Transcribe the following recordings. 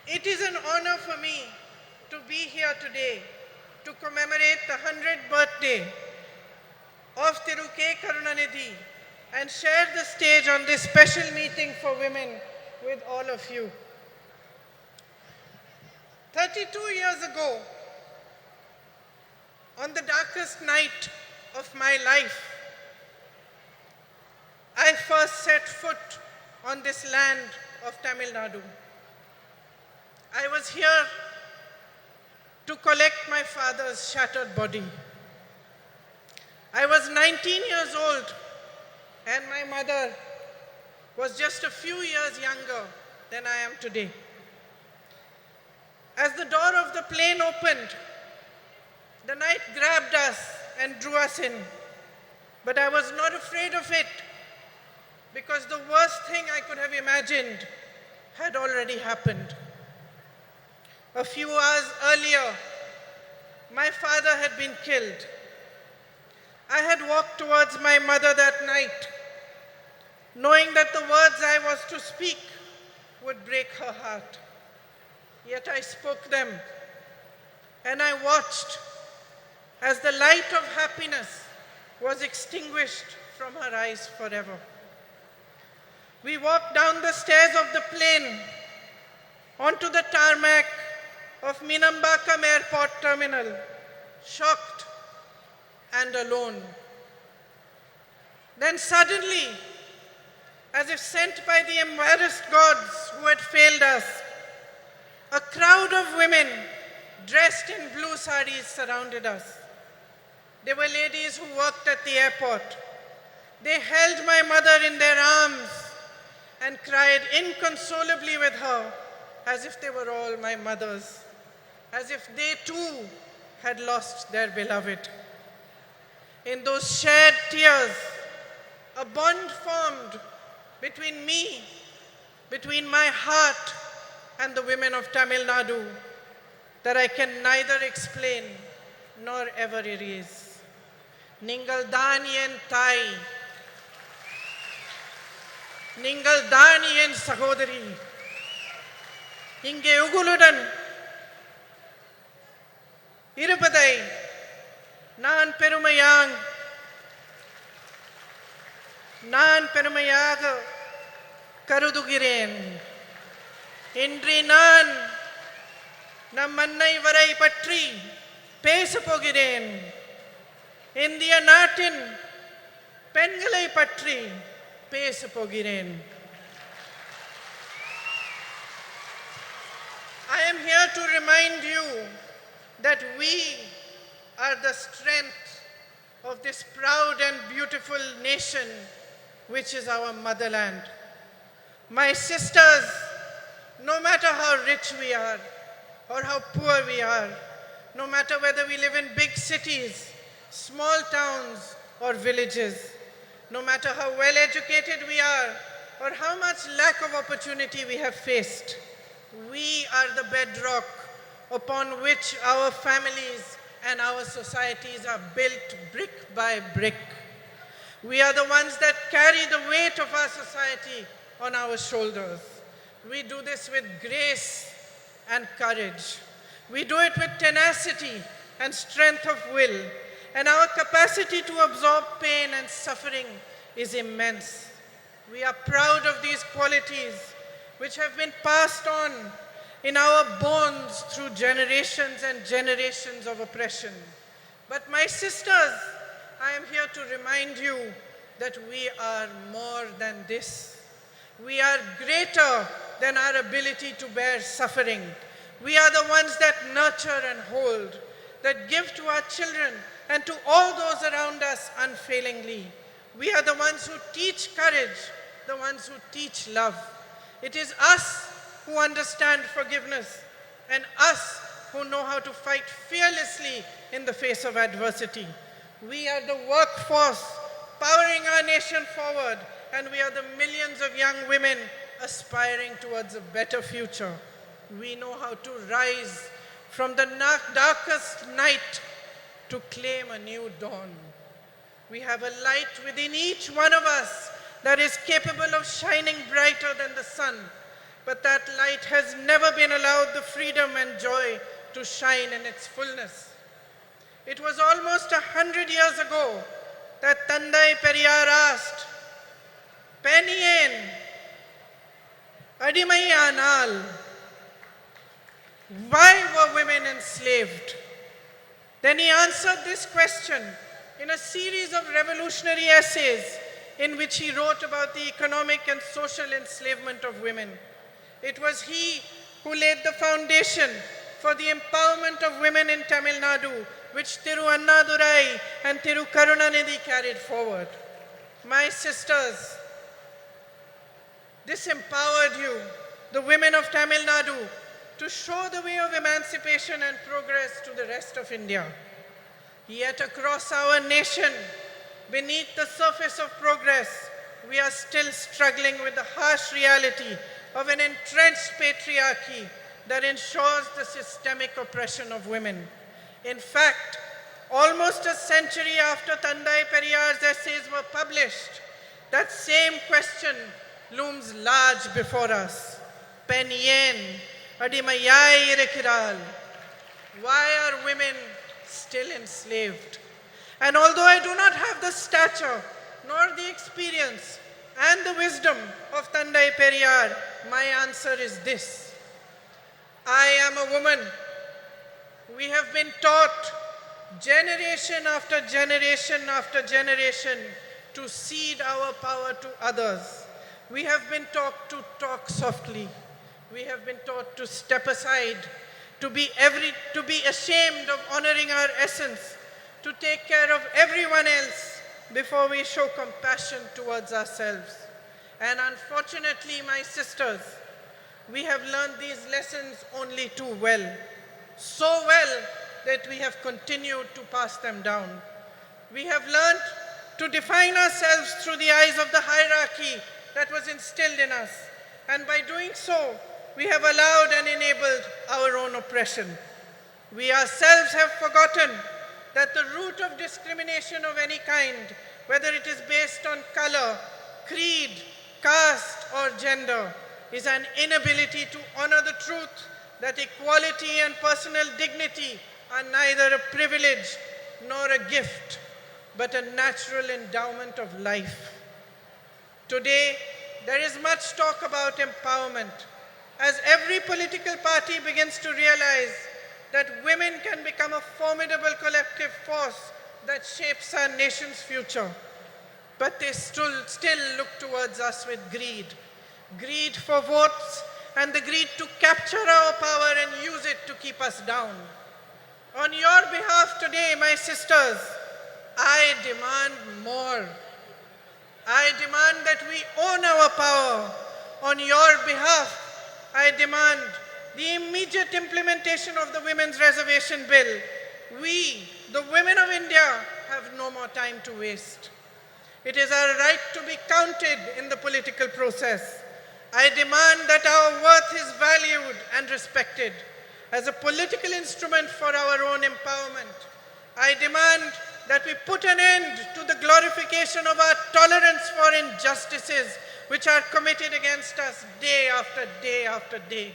It is an honor for me to be here today to commemorate the 100th birthday of Thiru K. Karunanidhi and share the stage on this special meeting for women with all of you. 32 years ago, on the darkest night of my life, I first set foot on this land of Tamil Nadu. I was here to collect my father's shattered body. I was 19 years old and my mother was just a few years younger than I am today. As the door of the plane opened, the night grabbed us and drew us in. But I was not afraid of it because the worst thing I could have imagined had already happened. A few hours earlier, my father had been killed. I had walked towards my mother that night, knowing that the words I was to speak would break her heart. Yet I spoke them, and I watched as the light of happiness was extinguished from her eyes forever. We walked down the stairs of the plane onto the tarmac of Minambakam Airport Terminal, shocked and alone. Then suddenly, as if sent by the embarrassed gods who had failed us, a crowd of women dressed in blue saris surrounded us. They were ladies who worked at the airport. They held my mother in their arms and cried inconsolably with her as if they were all my mothers, as if they too had lost their beloved. In those shared tears, a bond formed between me, between my heart and the women of Tamil Nadu that I can neither explain nor ever erase. Ningal Daniyen Thai, Ningal Daniyen Sahodari, Inge Uguludan, Irupatai, நான் பெருமையாக கருதுகிறேன். இன்று நான் நம் அன்னை வரை பற்றி பேசப் போகிறேன். இந்திய நாட்டின் பெண்களை பற்றி பேசப் போகிறேன். I am here to remind you that we are the strength of this proud and beautiful nation, which is our motherland. My sisters, no matter how rich we are or how poor we are, no matter whether we live in big cities, small towns or villages, no matter how well educated we are or how much lack of opportunity we have faced, we are the bedrock upon which our families and our societies are built brick by brick. We are the ones that carry the weight of our society on our shoulders. We do this with grace and courage. We do it with tenacity and strength of will, and our capacity to absorb pain and suffering is immense. We are proud of these qualities which have been passed on in our bones through generations and generations of oppression. But my sisters, I am here to remind you that we are more than this. We are greater than our ability to bear suffering. We are the ones that nurture and hold, that give to our children and to all those around us unfailingly. We are the ones who teach courage, the ones who teach love. It is us who understand forgiveness and us who know how to fight fearlessly in the face of adversity. We are the workforce powering our nation forward, and we are the millions of young women aspiring towards a better future. We know how to rise from the darkest night to claim a new dawn. We have a light within each one of us that is capable of shining brighter than the sun, but that light has never been allowed the freedom and joy to shine in its fullness. It was almost 100 years ago that Tandai Periyar asked, "Peniyen, Adimai Anal," why were women enslaved? Then he answered this question in a series of revolutionary essays in which he wrote about the economic and social enslavement of women. It was he who laid the foundation for the empowerment of women in Tamil Nadu, which Thiru Annadurai and Thiru Karunanidhi carried forward. My sisters, this empowered you, the women of Tamil Nadu, to show the way of emancipation and progress to the rest of India. Yet across our nation, beneath the surface of progress, we are still struggling with the harsh reality of an entrenched patriarchy that ensures the systemic oppression of women. In fact, almost a century after Tandai Periyar's essays were published, that same question looms large before us. Peniyen, Adimayai Irekiral. Why are women still enslaved? And although I do not have the stature nor the experience and the wisdom of Tandai Periyar, my answer is this. I am a woman. We have been taught generation after generation after generation to cede our power to others. We have been taught to talk softly. We have been taught to step aside, to be ashamed of honoring our essence, to take care of everyone else before we show compassion towards ourselves. And unfortunately, my sisters, we have learned these lessons only too well. So well that we have continued to pass them down. We have learned to define ourselves through the eyes of the hierarchy that was instilled in us. And by doing so, we have allowed and enabled our own oppression. We ourselves have forgotten that the root of discrimination of any kind, whether it is based on color, creed, caste, or gender, is an inability to honor the truth that equality and personal dignity are neither a privilege nor a gift, but a natural endowment of life. Today, there is much talk about empowerment, as every political party begins to realize that women can become a formidable collective force that shapes our nation's future. But they still look towards us with greed. Greed for votes and the greed to capture our power and use it to keep us down. On your behalf today, my sisters, I demand more. I demand that we own our power. On your behalf, I demand the immediate implementation of the Women's Reservation Bill. We, the women of India, have no more time to waste. It is our right to be counted in the political process. I demand that our worth is valued and respected. As a political instrument for our own empowerment, I demand that we put an end to the glorification of our tolerance for injustices which are committed against us day after day after day.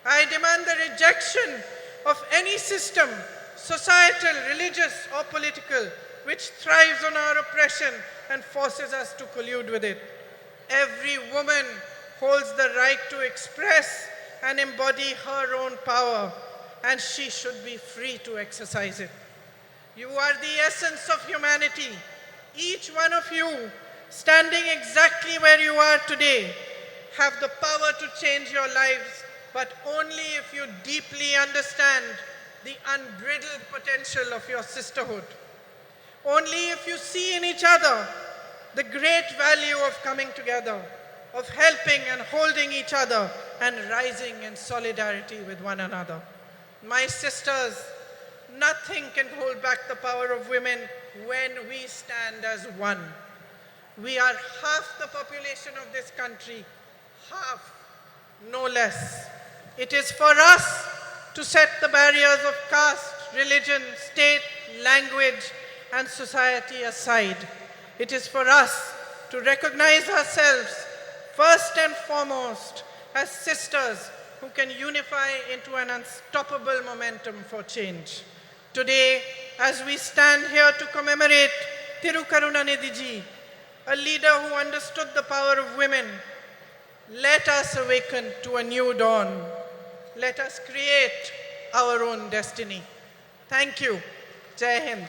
I demand the rejection of any system, societal, religious, or political, which thrives on our oppression and forces us to collude with it. Every woman holds the right to express and embody her own power, and she should be free to exercise it. You are the essence of humanity. Each one of you, standing exactly where you are today, have the power to change your lives, but only if you deeply understand the unbridled potential of your sisterhood. Only if you see in each other the great value of coming together, of helping and holding each other and rising in solidarity with one another. My sisters, nothing can hold back the power of women when we stand as one. We are half the population of this country, half, no less. It is for us to set the barriers of caste, religion, state, language, and society aside. It is for us to recognize ourselves first and foremost as sisters who can unify into an unstoppable momentum for change. Today, as we stand here to commemorate Thirukarunanidhi ji, a leader who understood the power of women, let us awaken to a new dawn. Let us create our own destiny. Thank you. Jai Hind.